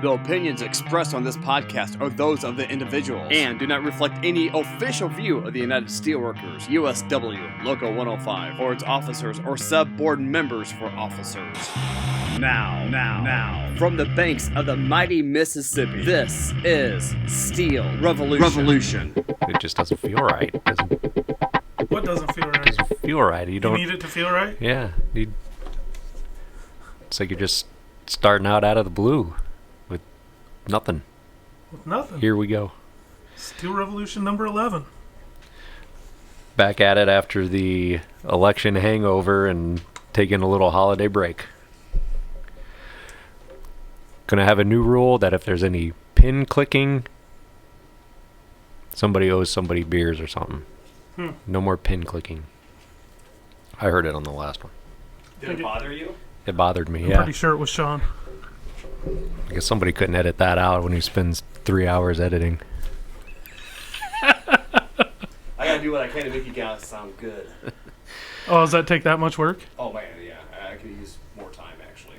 The opinions expressed on this podcast are those of the individuals and do not reflect any official view of the United Steelworkers, USW, Local 105, or its officers or sub-board members for officers. Now, from the banks of the mighty Mississippi, this is Steel Revolution. It just doesn't feel right. What doesn't feel right? It doesn't feel right. You need it to feel right? Yeah. It's like you're just starting out of the blue with nothing. With nothing. Here we go. Steel Revolution number 11. Back at it after the election hangover and taking a little holiday break. Gonna have a new rule that if there's any pin clicking, somebody owes somebody beers or something. No more pin clicking. I heard it on the last one. Did it bother you? It bothered me, I'm yeah. pretty sure it was Sean. I guess somebody couldn't edit that out when he spends 3 hours editing. I gotta do what I can to make you guys sound good. Oh, does that take that much work? Oh man, yeah. I could use more time, actually.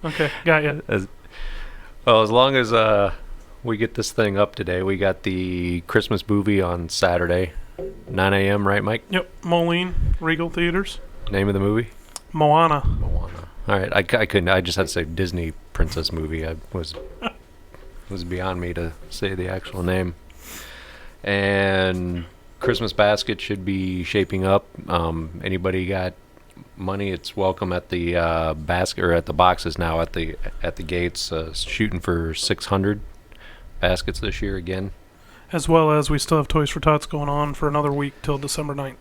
Okay, got you. As long as we get this thing up today, we got the Christmas movie on Saturday, 9 a.m., right, Mike? Yep, Moline, Regal Theaters. Name of the movie? Moana. All right, I couldn't. I just had to say Disney princess movie. It was beyond me to say the actual name. And Christmas basket should be shaping up. Anybody got money? It's welcome at the basket or at the boxes now at the gates. Shooting for 600 baskets this year again. As well as we still have Toys for Tots going on for another week till December 9th.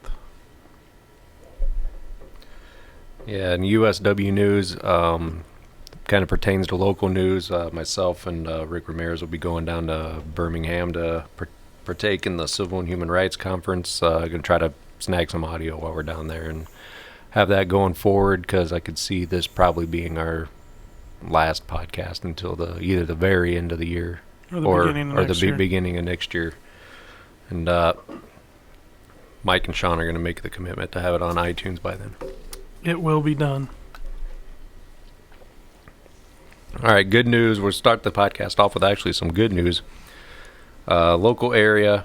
Yeah, and USW news kind of pertains to local news. Myself and Rick Ramirez will be going down to Birmingham to partake in the Civil and Human Rights Conference. Going to try to snag some audio while we're down there and have that going forward because I could see this probably being our last podcast until either the very end of the year or the beginning of next year. And Mike and Sean are going to make the commitment to have it on iTunes by then. It will be done. All right, good news. We'll start the podcast off with actually some good news. Local area,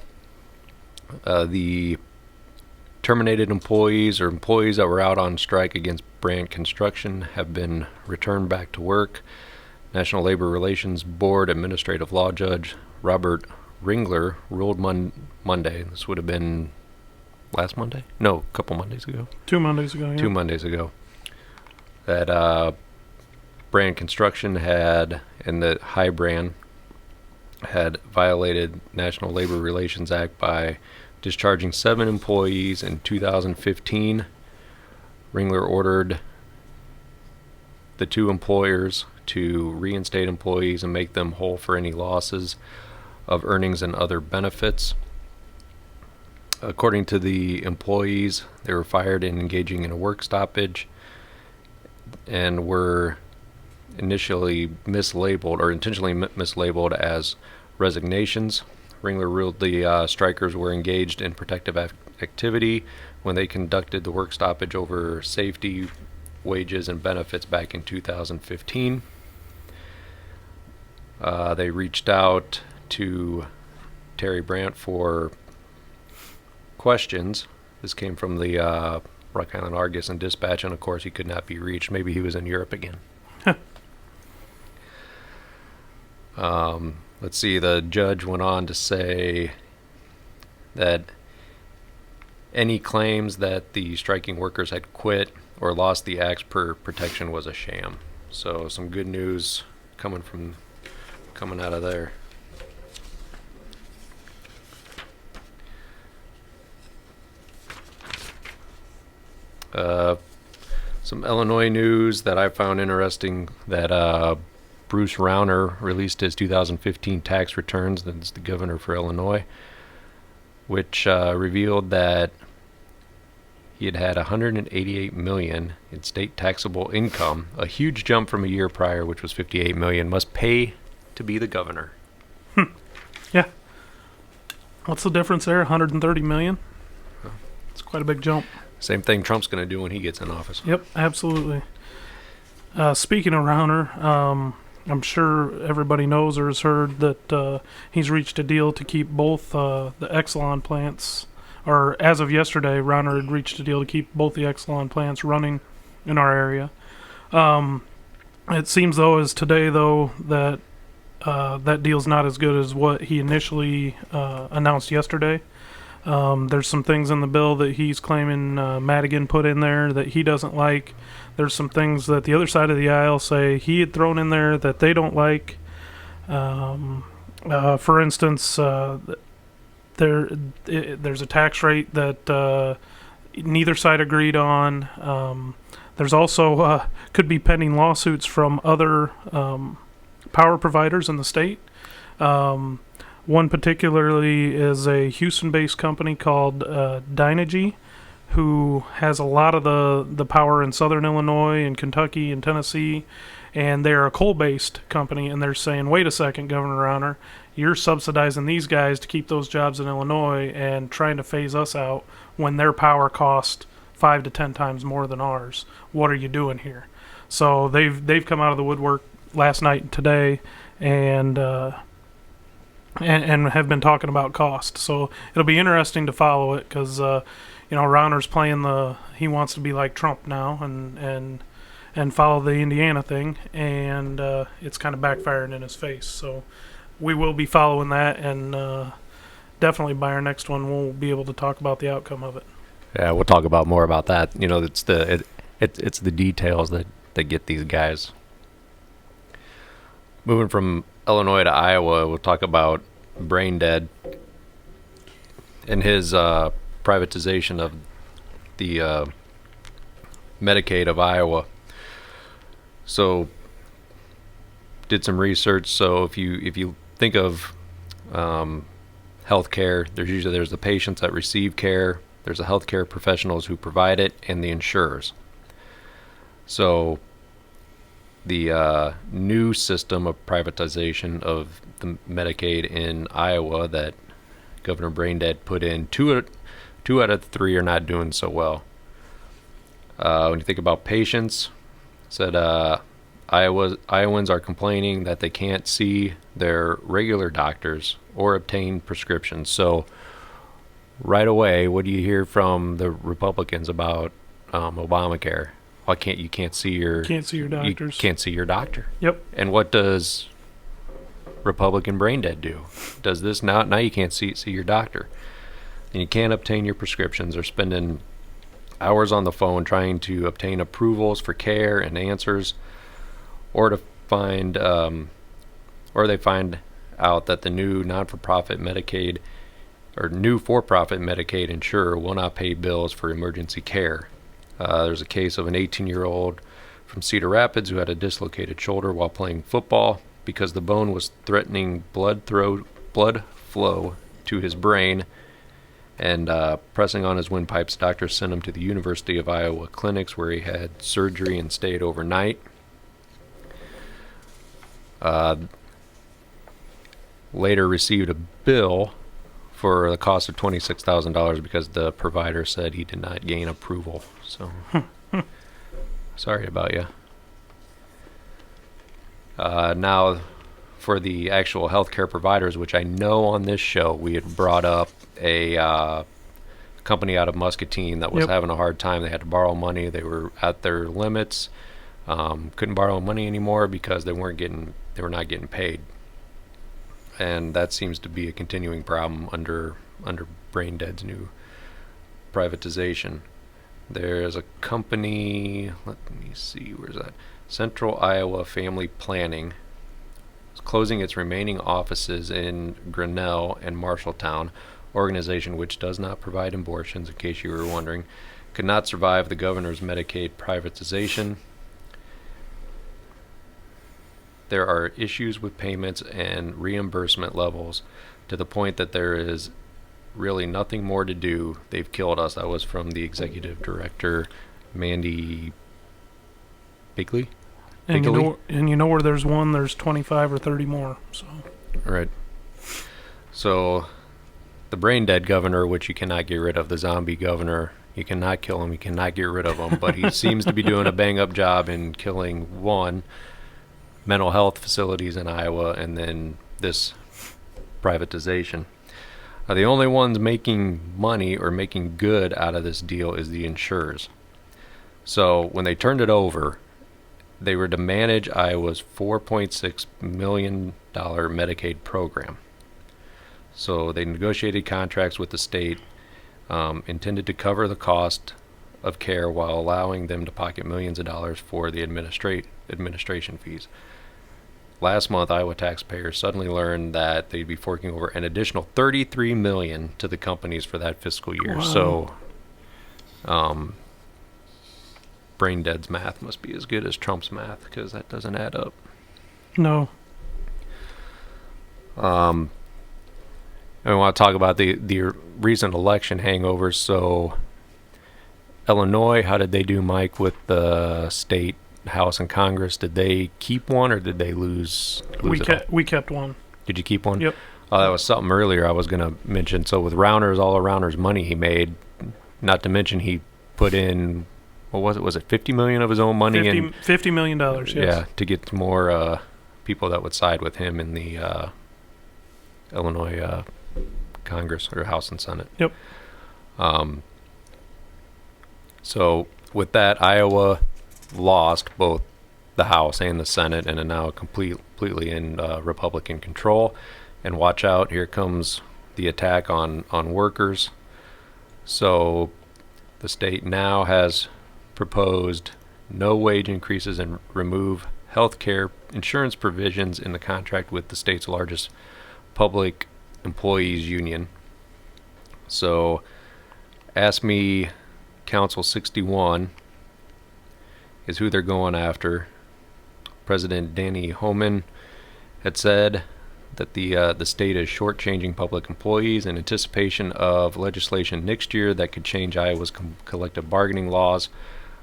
the terminated employees or employees that were out on strike against Brand Construction have been returned back to work. National Labor Relations Board Administrative Law Judge Robert Ringler ruled Monday. This would have been last Monday? No, a couple Mondays ago. 2 Mondays ago, yeah. 2 Mondays ago. That Brand Construction and the High Brand had violated National Labor Relations Act by discharging 7 employees in 2015. Ringler ordered the 2 employers to reinstate employees and make them whole for any losses of earnings and other benefits. According to the employees, they were fired in engaging in a work stoppage and were initially mislabeled or intentionally mislabeled as resignations. Ringler ruled the strikers were engaged in protective activity when they conducted the work stoppage over safety, wages, and benefits back in 2015. They reached out to Terry Brandt for questions. This came from the Rock Island Argus and Dispatch, and of course he could not be reached. Maybe he was in Europe again. Let's see, the judge went on to say that any claims that the striking workers had quit or lost the acts per protection was a sham. So some good news coming out of there. Some Illinois news that I found interesting, that Bruce Rauner released his 2015 tax returns. That's the governor for Illinois, which revealed that he had $188 million in state taxable income, a huge jump from a year prior, which was $58 million. Must pay to be the governor. Yeah. What's the difference there? $130 million? It's quite a big jump. Same thing Trump's going to do when he gets in office. Yep, absolutely. Speaking of Rauner, I'm sure everybody knows or has heard that he's reached a deal to keep both the Exelon plants, or as of yesterday, Rauner had reached a deal to keep both the Exelon plants running in our area. It seems though as today though that that deal's not as good as what he initially announced yesterday. There's some things in the bill that he's claiming Madigan put in there that he doesn't like. There's some things that the other side of the aisle say he had thrown in there that they don't like. For instance, there's a tax rate that neither side agreed on. There's also could be pending lawsuits from other power providers in the state. One particularly is a Houston-based company called Dynegy, who has a lot of the power in southern Illinois and Kentucky and Tennessee, and they're a coal-based company, and they're saying, wait a second, Governor Rauner, you're subsidizing these guys to keep those jobs in Illinois and trying to phase us out when their power costs 5 to 10 times more than ours. What are you doing here? So they've come out of the woodwork last night and today, and have been talking about cost. So it'll be interesting to follow it because Rauner's playing he wants to be like Trump now and follow the Indiana thing, and it's kind of backfiring in his face. So we will be following that, and definitely by our next one we'll be able to talk about the outcome of it. Yeah, we'll talk about more about that. It's the details that get these guys. Moving from Illinois to Iowa, we'll talk about Brain Dead and his privatization of the Medicaid of Iowa. So, did some research. So, if you think of healthcare, there's the patients that receive care. There's the healthcare professionals who provide it, and the insurers. So the new system of privatization of the Medicaid in Iowa that Governor Braindead put in, two out of the three are not doing so well. When you think about patients, said Iowans are complaining that they can't see their regular doctors or obtain prescriptions. So right away, what do you hear from the Republicans about Obamacare? Why can't you see your doctors? You can't see your doctor. Yep. And what does Republican Braindead do? Does this now you can't see your doctor, and you can't obtain your prescriptions. They're spending hours on the phone trying to obtain approvals for care and answers, or to find or they find out that the new non-for-profit Medicaid or new for-profit Medicaid insurer will not pay bills for emergency care. There's a case of an 18-year-old from Cedar Rapids who had a dislocated shoulder while playing football because the bone was threatening blood flow to his brain, and pressing on his windpipes, doctors sent him to the University of Iowa clinics where he had surgery and stayed overnight. Later received a bill for the cost of $26,000 because the provider said he did not gain approval. So, sorry about you. Now, for the actual healthcare providers, which I know on this show we had brought up a company out of Muscatine that was having a hard time. They had to borrow money. They were at their limits. Couldn't borrow money anymore because they were not getting paid. And that seems to be a continuing problem under Braindead's new privatization. There's a company, let me see, where's that? Central Iowa Family Planning. It's closing its remaining offices in Grinnell and Marshalltown. Organization which does not provide abortions, in case you were wondering, could not survive the governor's Medicaid privatization. There are issues with payments and reimbursement levels to the point that there is really nothing more to do. They've killed us. That was from the executive director, Mandy Bigley. And you know where there's one, there's 25 or 30 more. So. Right. So the brain dead governor, which you cannot get rid of, the zombie governor, you cannot kill him, you cannot get rid of him, but he seems to be doing a bang up job in killing one. mental health facilities in Iowa and then this privatization. The only ones making money or making good out of this deal is the insurers. So when they turned it over, they were to manage Iowa's $4.6 million Medicaid program. So they negotiated contracts with the state intended to cover the cost of care while allowing them to pocket millions of dollars for the administration fees. Last month, Iowa taxpayers suddenly learned that they'd be forking over an additional $33 million to the companies for that fiscal year. Wow. So, Brain Dead's math must be as good as Trump's math, because that doesn't add up. No. I want to talk about the recent election hangovers. So, Illinois, how did they do, Mike, with the state House and Congress? Did they keep one or did they lose We kept one. Did you keep one? Yep. Oh, that was something earlier I was going to mention. So with Rounders, all of Rounders' money he made, not to mention he put in, what was it? Was it $50 million of his own money? $50 million, yes. Yeah, to get more people that would side with him in the Illinois Congress or House and Senate. Yep. So with that, Iowa lost both the House and the Senate and are now completely in Republican control. And watch out, here comes the attack on workers. So the state now has proposed no wage increases and remove health care insurance provisions in the contract with the state's largest public employees union. So AFSCME Council 61 is who they're going after. President Danny Homan had said that the state is shortchanging public employees in anticipation of legislation next year that could change Iowa's collective bargaining laws.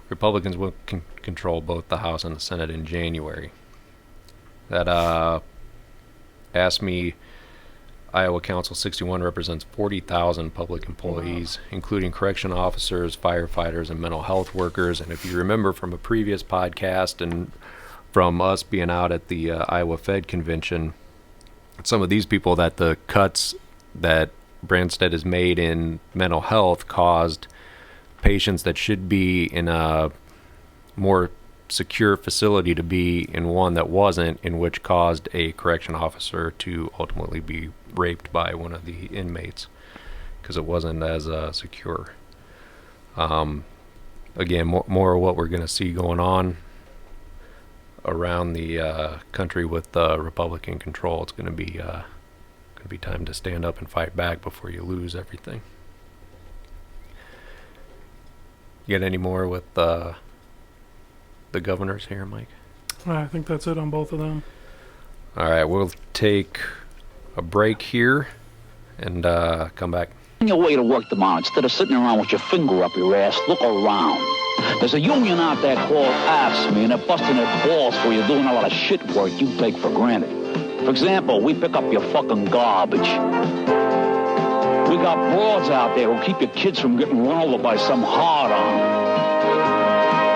Republicans will control both the House and the Senate in January. That AFSCME Iowa Council 61 represents 40,000 public employees, including correction officers, firefighters, and mental health workers. And if you remember from a previous podcast and from us being out at the Iowa Fed convention, some of these people that the cuts that Branstad has made in mental health caused patients that should be in a more secure facility to be in one that wasn't, in which caused a correction officer to ultimately be raped by one of the inmates because it wasn't as secure. Again, more of what we're going to see going on around the country with Republican control. It's going to be time to stand up and fight back before you lose everything. You got any more with the governors here, Mike? I think that's it on both of them. All right, we'll take a break here and come back. Your way to work tomorrow, instead of sitting around with your finger up your ass, look around. There's a union out there called AFSCME, and they're busting their balls for you doing a lot of shit work you take for granted. For example, we pick up your fucking garbage. We got broads out there who keep your kids from getting run over by some hard-on.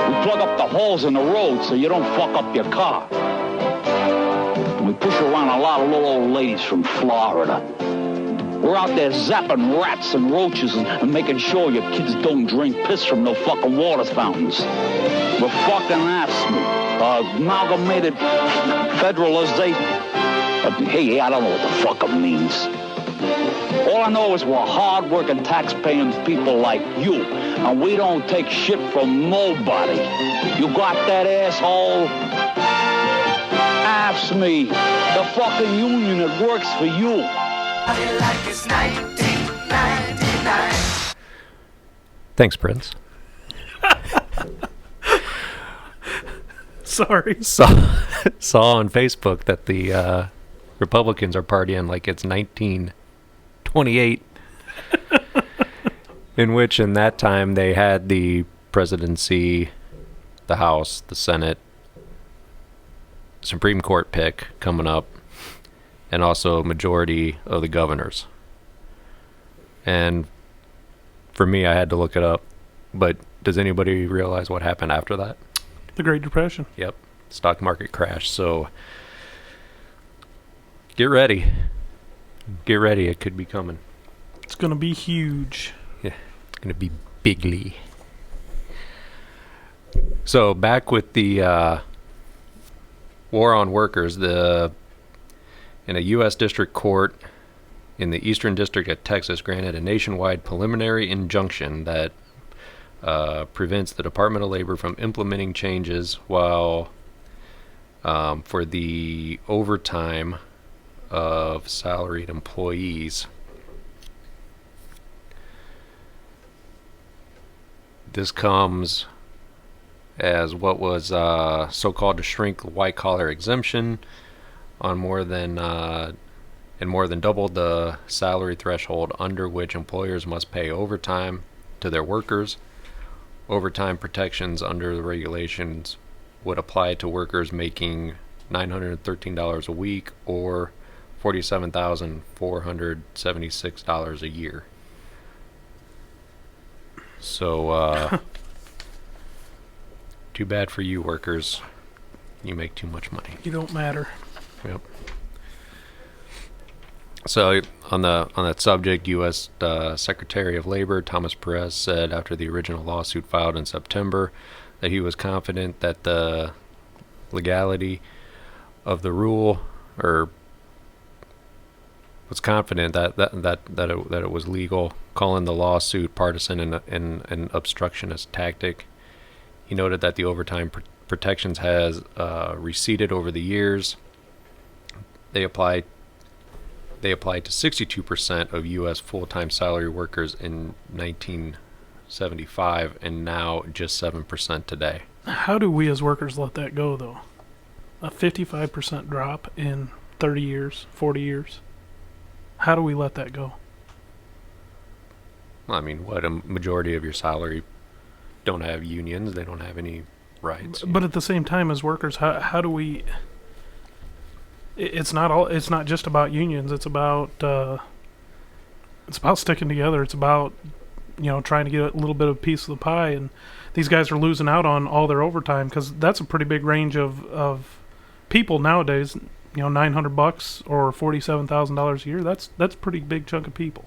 We plug up the holes in the road so you don't fuck up your car. And we push around a lot of little old ladies from Florida. We're out there zapping rats and roaches and making sure your kids don't drink piss from no fucking water fountains. We're fucking AFSCME, Amalgamated Federalization. Hey, I don't know what the fuck it means. All I know is we're hard-working, tax-paying people like you, and we don't take shit from nobody. You got that, asshole? AFSCME, the fucking union that works for you. Like it's 1999. Thanks, Prince. Sorry. Saw on Facebook that the Republicans are partying like it's 1928, in which in that time they had the presidency, the House, the Senate, Supreme Court pick coming up, and also a majority of the governors. And for me, I had to look it up, but does anybody realize what happened after that? The Great Depression. Yep. stock market crash. So get ready. Get ready. It could be coming. It's going to be huge. Yeah, it's going to be bigly. So back with the war on workers, in a U.S. District Court in the Eastern District of Texas granted a nationwide preliminary injunction that prevents the Department of Labor from implementing changes while for the overtime of salaried employees. This comes as what was so-called to shrink the white-collar exemption on more than doubled the salary threshold under which employers must pay overtime to their workers. Overtime protections under the regulations would apply to workers making $913 a week or $47,476 a year. So, too bad for you workers. You make too much money. You don't matter. Yep. So on that subject, U.S. Secretary of Labor Thomas Perez said after the original lawsuit filed in September that he was confident that the legality of the rule, or was confident that it was legal, calling the lawsuit partisan and an obstructionist tactic. He noted that the overtime protections has receded over the years. They apply to 62% of U.S. full-time salary workers in 1975, and now just 7% today. How do we as workers let that go, though? A 55% drop in 30 years, 40 years? How do we let that go? Well, I mean, what, a majority of your salary don't have unions, they don't have any rights. But at the same time, as workers, how do we... It's not just about unions. It's about sticking together. It's about trying to get a little bit of a piece of the pie. And these guys are losing out on all their overtime because that's a pretty big range of people nowadays. $900 or $47,000 a year. That's a pretty big chunk of people.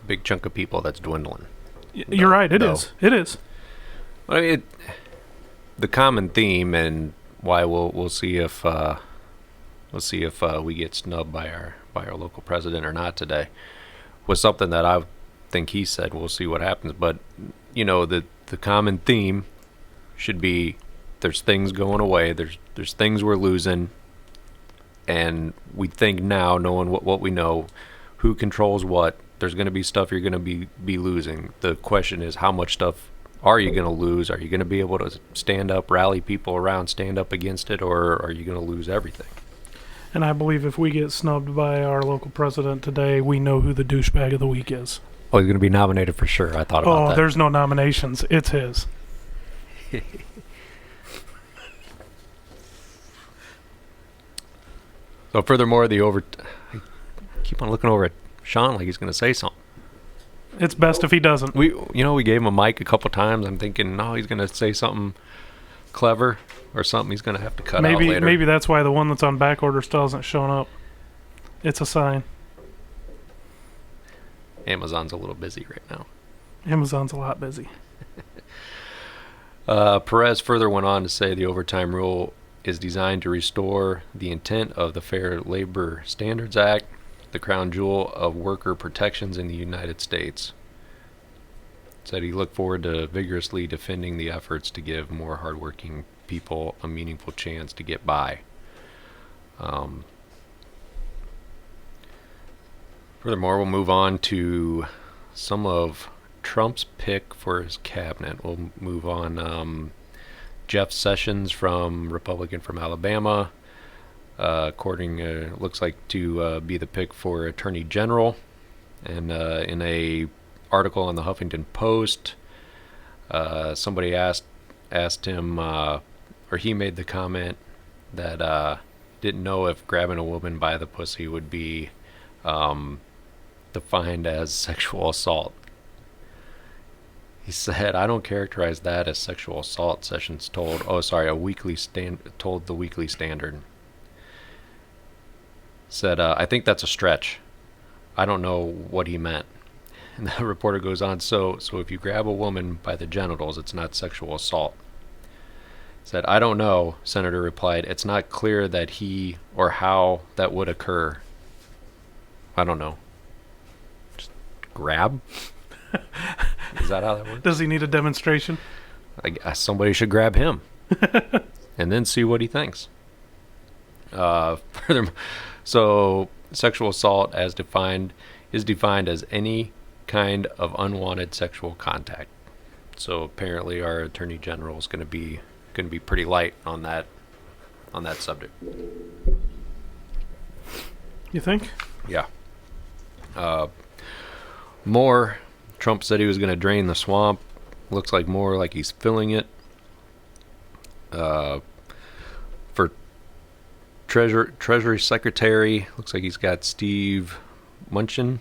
Big chunk of people that's dwindling. You're right. It is. It is. Well, the common theme, and why we'll see if. Let's see if we get snubbed by our local president or not today, was something that I think he said. We'll see what happens. But, the common theme should be there's things going away. There's things we're losing. And we think now, knowing what we know, who controls what, there's going to be stuff you're going to be losing. The question is, how much stuff are you going to lose? Are you going to be able to stand up, rally people around, stand up against it, or are you going to lose everything? And I believe if we get snubbed by our local president today, we know who the douchebag of the week is. Oh, he's going to be nominated for sure. I thought about that. Oh, there's no nominations. It's his. So furthermore, I keep on looking over at Sean like he's going to say something. It's best if he doesn't. We gave him a mic a couple times. I'm thinking, no, he's going to say something clever or something he's going to have to cut out later. Maybe that's why the one that's on back order still hasn't shown up. It's a sign. Amazon's a little busy right now. Amazon's a lot busy. Perez further went on to say the overtime rule is designed to restore the intent of the Fair Labor Standards Act, the crown jewel of worker protections in the United States. Said he looked forward to vigorously defending the efforts to give more hardworking people a meaningful chance to get by. Furthermore, we'll move on to some of Trump's pick for his cabinet. We'll move on. Jeff Sessions, Republican from Alabama, looks like to be the pick for Attorney General. And in a article on the Huffington Post, somebody asked him, or he made the comment that didn't know if grabbing a woman by the pussy would be defined as sexual assault. He said, "I don't characterize that as sexual assault," Sessions told. Told the Weekly Standard. Said, "I think that's a stretch. I don't know what he meant." And the reporter goes on, so if you grab a woman by the genitals, it's not sexual assault. Said, "I don't know," Senator replied. "It's not clear that he or how that would occur." I don't know. Just grab? Is that how that works? Does he need a demonstration? I guess somebody should grab him and then see what he thinks. Furthermore, so sexual assault is defined as any kind of unwanted sexual contact. So apparently our Attorney General is going to be pretty light on that subject. You think? Yeah. More. Trump said he was going to drain the swamp. Looks like more like he's filling it. For Treasury Secretary, looks like he's got Steve Mnuchin,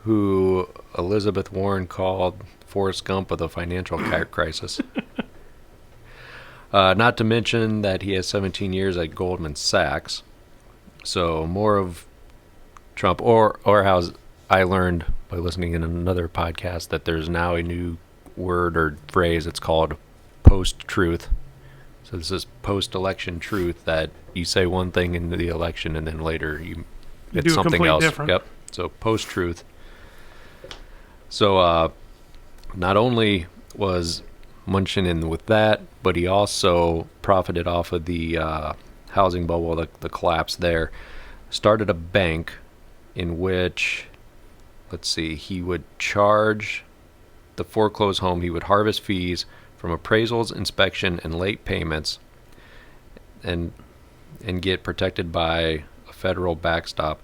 who Elizabeth Warren called Forrest Gump of the financial crisis. Not to mention that he has 17 years at Goldman Sachs. So more of Trump, or how I learned by listening in another podcast that there's now a new word or phrase. It's called post-truth. So this is post-election truth, that you say one thing in the election and then later it's do something else. different. Yep. So post-truth. So not only was Mnuchin in with that, but he also profited off of the housing bubble, the collapse there. Started a bank in which, let's see, he would charge the foreclosed home. He would harvest fees from appraisals, inspection, and late payments, and get protected by a federal backstop.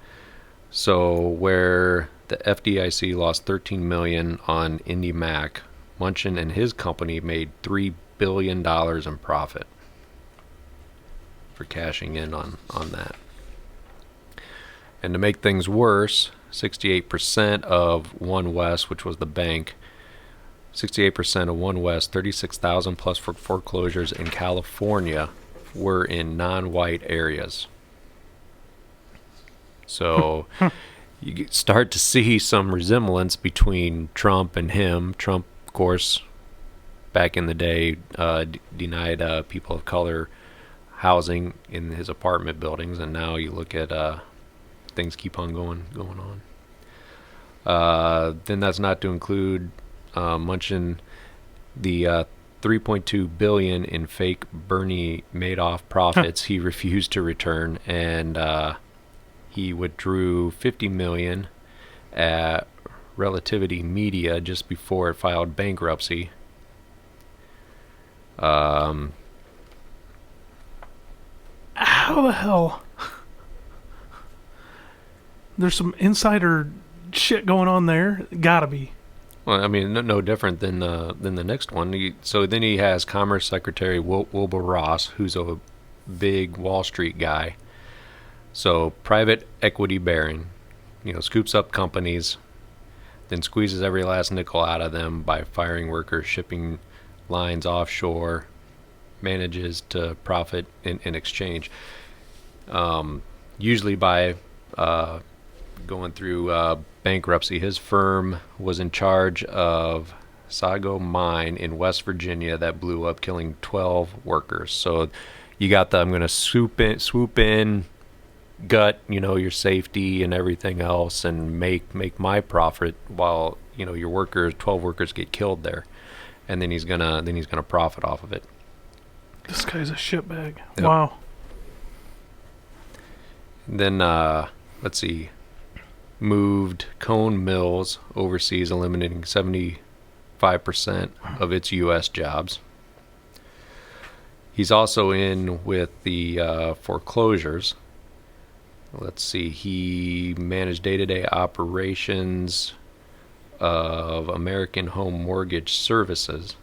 So where the FDIC lost $13 million on IndyMac, Mnuchin and his company made $3 billion in profit for cashing in on that. And to make things worse, 68% of One West, which was the bank, 68% of One West, 36,000 plus for foreclosures in California, were in non-white areas. So you start to see some resemblance between Trump and him. Trump, of course, back in the day, denied people of color housing in his apartment buildings, and now you look at things keep on going on. Then that's not to include Mnuchin the $3.2 billion in fake Bernie Madoff profits he refused to return, and he withdrew $50 million at Relativity Media just before it filed bankruptcy. How the hell? There's some insider shit going on there. Gotta be. Well, I mean, no different than the next one. So then he has Commerce Secretary Wilbur Ross, who's a big Wall Street guy. So private equity baron, scoops up companies, then squeezes every last nickel out of them by firing workers, shipping lines offshore, manages to profit in exchange. Usually by going through bankruptcy. His firm was in charge of Sago Mine in West Virginia that blew up, killing 12 workers. So you got I'm going to swoop in, gut, your safety and everything else, and make my profit while, your workers, 12 workers get killed there. And then he's gonna profit off of it. This guy's a shitbag. Yep. Wow. Then let's see. Moved Cone Mills overseas, eliminating 75% of its U.S. jobs. He's also in with the foreclosures. Let's see. He managed day-to-day operations of American Home Mortgage Services.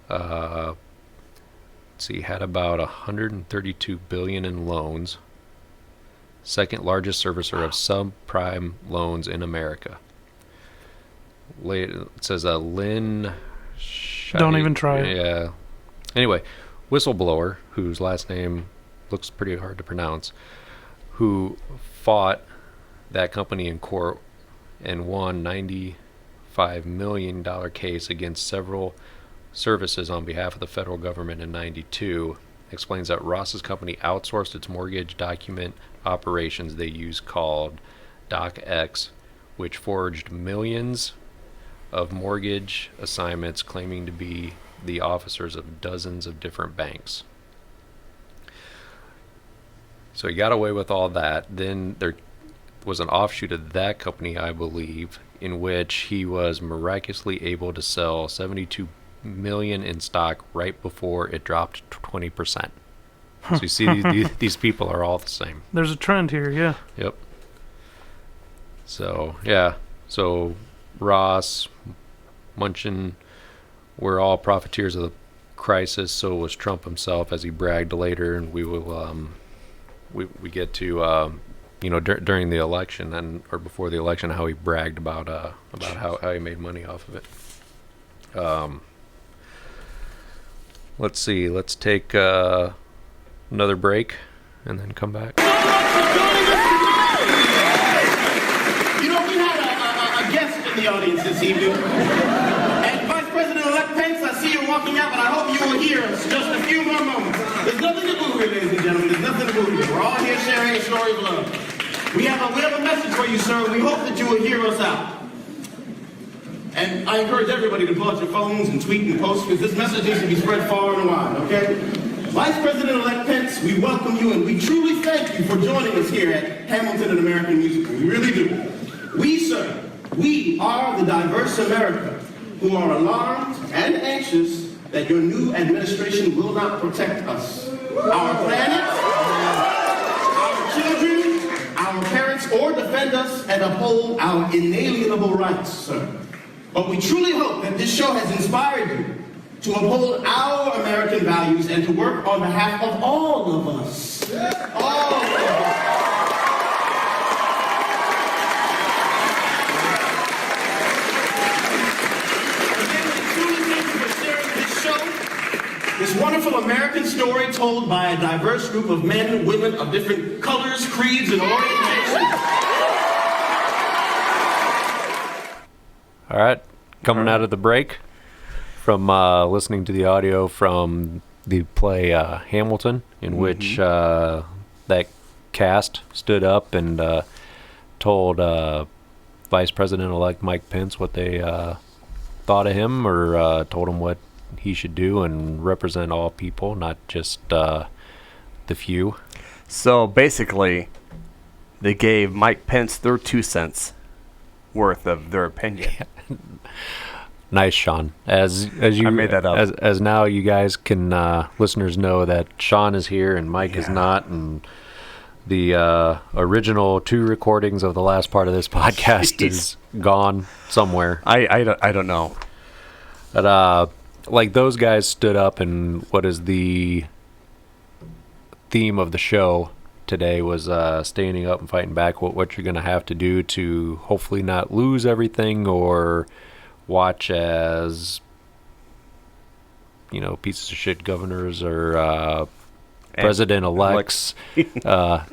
Let's see. Had about $132 billion in loans. Second largest servicer of subprime loans in America. It says Lynn. Don't even try it. Yeah. Anyway, whistleblower, whose last name looks pretty hard to pronounce, who fought that company in court and won $95 million case against several services on behalf of the federal government in 92, explains that Ross's company outsourced its mortgage document operations they use called DocX, which forged millions of mortgage assignments claiming to be the officers of dozens of different banks. So he got away with all that. Then there was an offshoot of that company, I believe, in which he was miraculously able to sell 72 million in stock right before it dropped 20%. So you see these people are all the same. There's a trend here, yeah. Yep. So, yeah. So Ross, Munchin were all profiteers of the crisis. So was Trump himself, as he bragged later, and we will we get to during the election or before the election, how he bragged about how he made money off of it. Let's see. Let's take another break and then come back. You know, we had a guest in the audience this evening. And Vice President-elect Pence, I see you walking out, but I hope you will hear us just a few more moments. There's nothing to boo here, ladies and gentlemen. There's nothing to boo here. We're all here sharing a story of love. We have a message for you, sir. We hope that you will hear us out. And I encourage everybody to pull out your phones and tweet and post, because this message needs to be spread far and wide, okay? Vice President-elect Pence, we welcome you, and we truly thank you for joining us here at Hamilton and American Musical. We really do. We, sir, we are the diverse America who are alarmed and anxious that your new administration will not protect us, our planet, our children, our parents, or defend us and uphold our inalienable rights, sir. But we truly hope that this show has inspired you to uphold our American values and to work on behalf of all of us. All of us. Again, we truly thank you for sharing this show, this wonderful American story told by a diverse group of men and women of different colors, creeds, and orientations. All right, coming out of the break from listening to the audio from the play Hamilton, in which that cast stood up and told Vice President-elect Mike Pence what they thought of him, or told him what he should do and represent all people, not just the few. So basically, they gave Mike Pence their 2 cents worth of their opinion. Nice, Sean. As you I made that up. As now you guys can listeners know that Sean is here and Mike is not, and the original 2 recordings of the last part of this podcast is gone somewhere. I don't know. But like those guys stood up, and what is the theme of the show today was standing up and fighting back. What you're going to have to do to hopefully not lose everything, or watch as pieces of shit governors or president-elects burn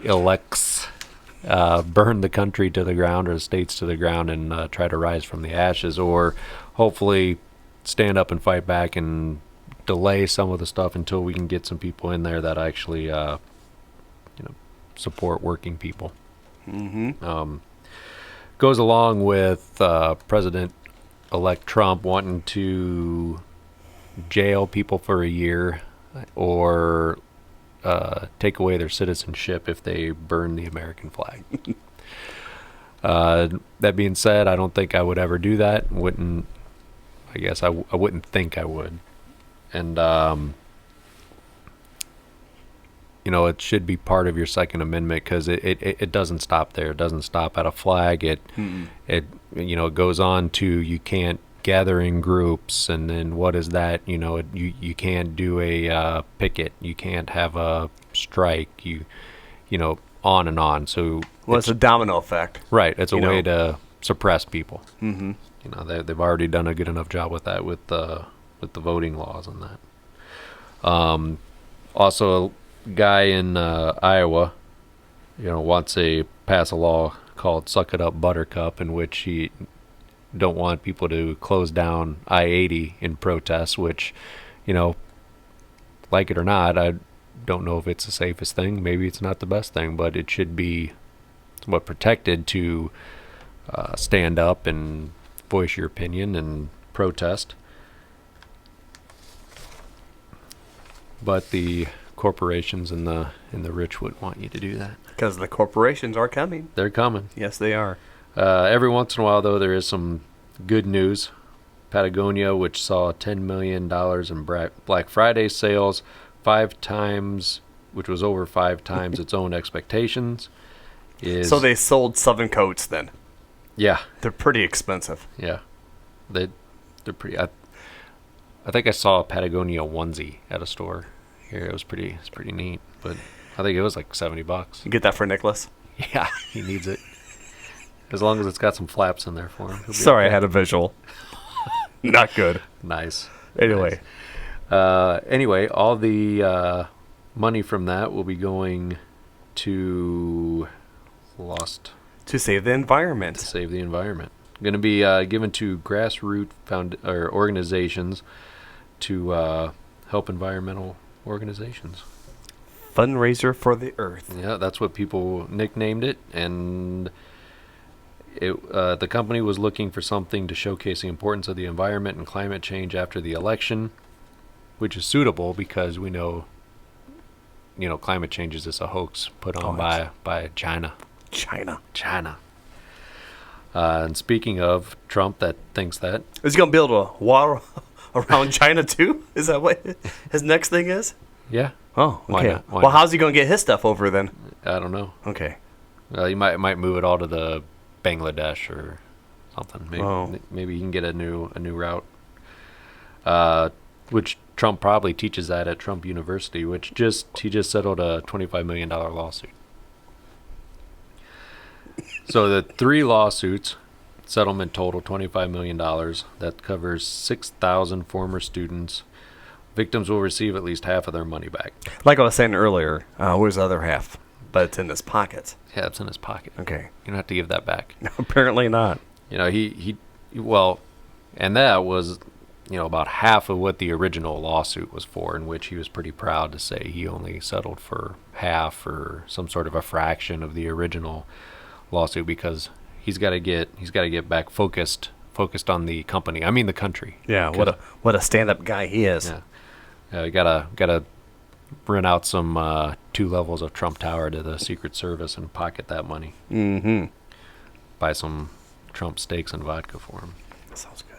the country to the ground, or the states to the ground, and try to rise from the ashes, or hopefully stand up and fight back and delay some of the stuff until we can get some people in there that actually support working people. Goes along with President-elect Trump wanting to jail people for a year or take away their citizenship if they burn the American flag. That being said, I don't think I would ever do that. I wouldn't think I would. And it should be part of your Second Amendment, because it doesn't stop there. It doesn't stop at a flag. It goes on to, you can't gather in groups, and then what is that? You can't do a picket. You can't have a strike. On and on. So it's a domino effect. Right. It's a way to suppress people. You know, they've already done a good enough job with that with the voting laws and that. Also, a guy in Iowa, wants to pass a law called "Suck It Up, Buttercup," in which he don't want people to close down I-80 in protest. Which, like it or not, I don't know if it's the safest thing. Maybe it's not the best thing, but it should be protected to stand up and voice your opinion and protest. But the corporations and the rich wouldn't want you to do that. Because the corporations are coming. They're coming. Yes, they are. Every once in a while, though, there is some good news. Patagonia, which saw $10 million in Black Friday sales, which was over 5 times its own expectations. So they sold Southern coats then. Yeah. They're pretty expensive. Yeah. They're pretty... I think I saw a Patagonia onesie at a store here. It's pretty neat, but I think it was like $70. You get that for Nicholas? Yeah, he needs it. As long as it's got some flaps in there for him. Sorry, I had a visual. Not good. Nice. Anyway. Anyway, all the money from that will be going to to save the environment. To save the environment. Going to be given to grassroots organizations to help environmental organizations. Fundraiser for the earth. Yeah, that's what people nicknamed it, and the company was looking for something to showcase the importance of the environment and climate change after the election, which is suitable because we know, climate change is just a hoax put on by China. China. And speaking of Trump, that thinks that is he gonna build a wall around China too? Is that what his next thing is? Yeah. Oh, okay. Why not? Well, how's he gonna get his stuff over then? I don't know. Okay. He might move it all to the Bangladesh or something. Maybe he can get a new route. Which Trump probably teaches that at Trump University, which he just settled a $25 million lawsuit. So the 3 lawsuits, settlement total $25 million. That covers 6,000 former students. Victims will receive at least half of their money back. Like I was saying earlier, where's the other half? But it's in his pocket. Yeah, it's in his pocket. Okay. You don't have to give that back. Apparently not. And that was, about half of what the original lawsuit was for, in which he was pretty proud to say he only settled for half or some sort of a fraction of the original lawsuit because he's got to get back focused on the company. I mean the country. Yeah, what a stand-up guy he is. Yeah, you gotta rent out some 2 levels of Trump Tower to the Secret Service and pocket that money. Mm-hmm. Buy some Trump steaks and vodka for him. That sounds good.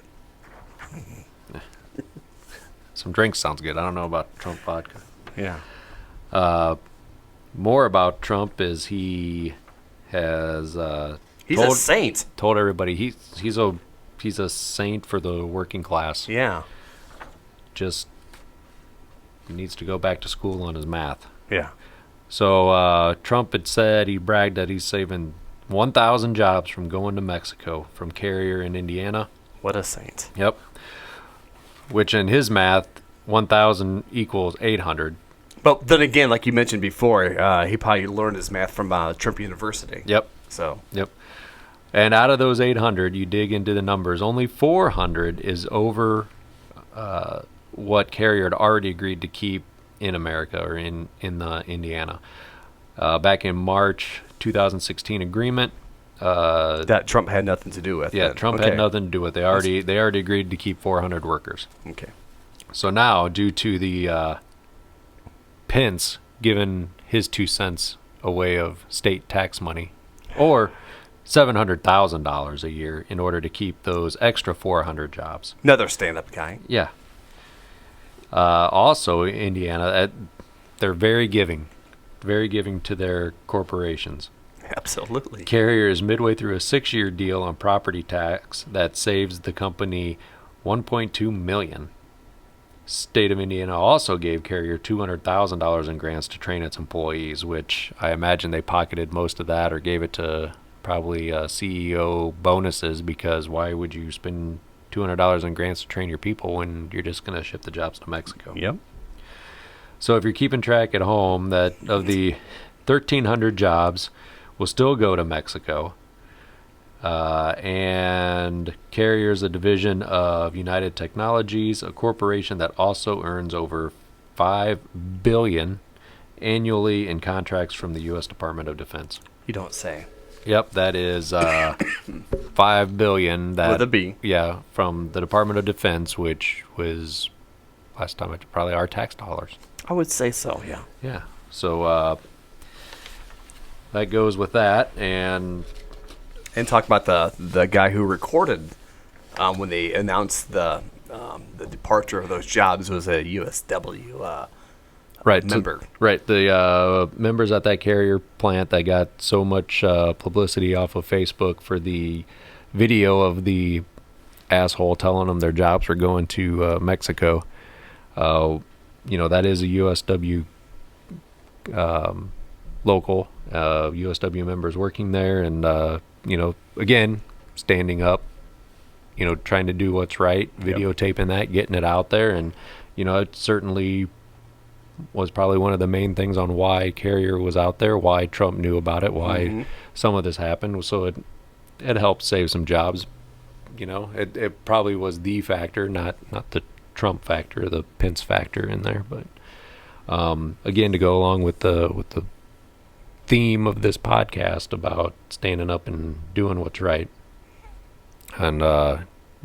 Some drinks sounds good. I don't know about Trump vodka. Yeah. More about Trump is he has he's a saint. Told everybody he's a saint for the working class. Yeah. Just he needs to go back to school on his math. Yeah. So Trump had said, he bragged that he's saving 1,000 jobs from going to Mexico from Carrier in Indiana. What a saint. Yep. Which in his math, 1,000 equals 800. But then again, like you mentioned before, he probably learned his math from Trump University. Yep. So. Yep. And out of those 800, you dig into the numbers, only 400 is over what Carrier had already agreed to keep in America or in Indiana. Back in March 2016 agreement. That Trump had nothing to do with. Yeah, then. Trump had nothing to do with it. They already agreed to keep 400 workers. Okay. So now, due to the Pence giving his 2 cents away of state tax money, or $700,000 a year in order to keep those extra 400 jobs. Another stand-up guy. Yeah. Also, Indiana, they're very giving to their corporations. Absolutely. Carrier is midway through a 6-year deal on property tax that saves the company $1.2 million. State of Indiana also gave Carrier $200,000 in grants to train its employees, which I imagine they pocketed most of that or gave it to probably CEO bonuses, because why would you spend $200 on grants to train your people when you're just going to ship the jobs to Mexico? Yep. So if you're keeping track at home, that of the 1,300 jobs will still go to Mexico. And Carrier is a division of United Technologies, a corporation that also earns over $5 billion annually in contracts from the U.S. Department of Defense. You don't say. Yep, that is $5 billion. That, With a B. Yeah, from the Department of Defense, which was last time probably our tax dollars. I would say so, yeah. Yeah, so that goes with that, and talk about the guy who recorded when they announced the departure of those jobs was a USW right member. Right, the members at that Carrier plant that got so much publicity off of Facebook for the video of the asshole telling them their jobs were going to Mexico. That is a USW local, USW members working there, and again, standing up, trying to do what's right, videotaping that, getting it out there. And, it certainly was probably one of the main things on why Carrier was out there, why Trump knew about it, why some of this happened. So it helped save some jobs. It probably was the factor, not the Trump factor, the Pence factor in there. But, again, to go along with the theme of this podcast about standing up and doing what's right, and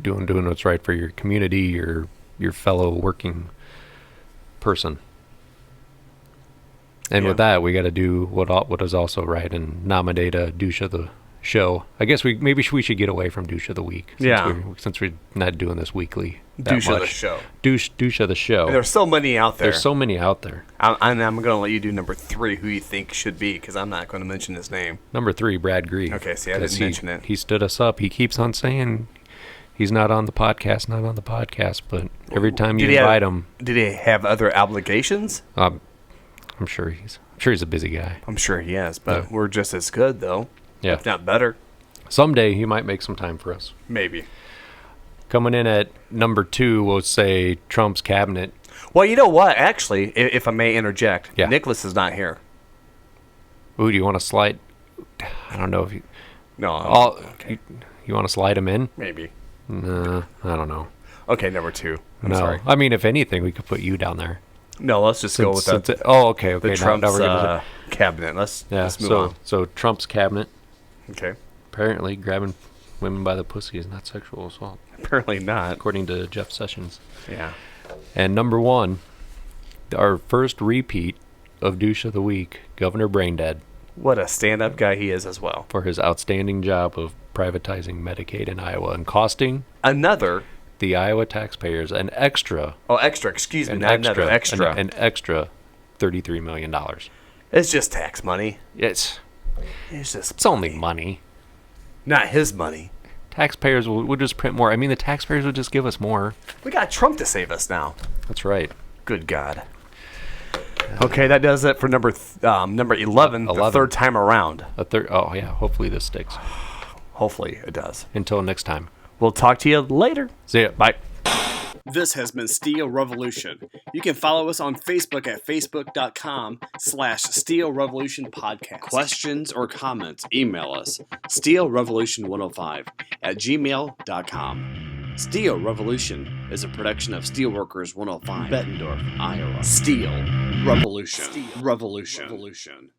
doing what's right for your community, your fellow working person. And with that, we got to do what is also right and nominate a douche of the show. I guess we should get away from douche of the week. Since we're not doing this weekly. Douche of the show. Douche of the show. And there's so many out there. There's so many out there. I'm going to let you do number 3, who you think should be, because I'm not going to mention his name. Number 3, Brad Grieve. Okay, see, I didn't mention it. He stood us up. He keeps on saying he's not on the podcast, but every time you invite him... Did he have other obligations? I'm sure he's a busy guy. I'm sure he is, but we're just as good, though. Yeah. If not better. Someday he might make some time for us. Maybe. Coming in at number 2, we'll say Trump's cabinet. Well, you know what? Actually, if I may interject, yeah. Nicholas is not here. Ooh, do you want to slide? I don't know if you... No. Okay. You want to slide him in? Maybe. Nah, I don't know. Okay, number 2. I'm sorry. I mean, if anything, we could put you down there. No, let's just go with that. Okay. The Trump's cabinet. Let's move on. So Trump's cabinet. Okay. Apparently, grabbing women by the pussy is not sexual assault. Apparently not. According to Jeff Sessions. Yeah. And number 1, our first repeat of Douche of the Week, Governor Braindead. What a stand-up guy he is as well. For his outstanding job of privatizing Medicaid in Iowa and costing the Iowa taxpayers an extra. Oh, extra. Excuse me. Extra. An extra $33 million. It's just tax money. It's just only money. Not his money. Taxpayers will just print more. I mean, the taxpayers will just give us more. We got Trump to save us now. That's right. Good God. Okay, that does it for number 11, the third time around. Oh, yeah. Hopefully this sticks. Hopefully it does. Until next time. We'll talk to you later. See ya. Bye. This has been Steel Revolution. You can follow us on Facebook at facebook.com/Steel Revolution Podcast. Questions or comments, email us steelrevolution105@gmail.com. Steel Revolution is a production of Steelworkers 105, Bettendorf, Iowa. Steel Revolution. Revolution.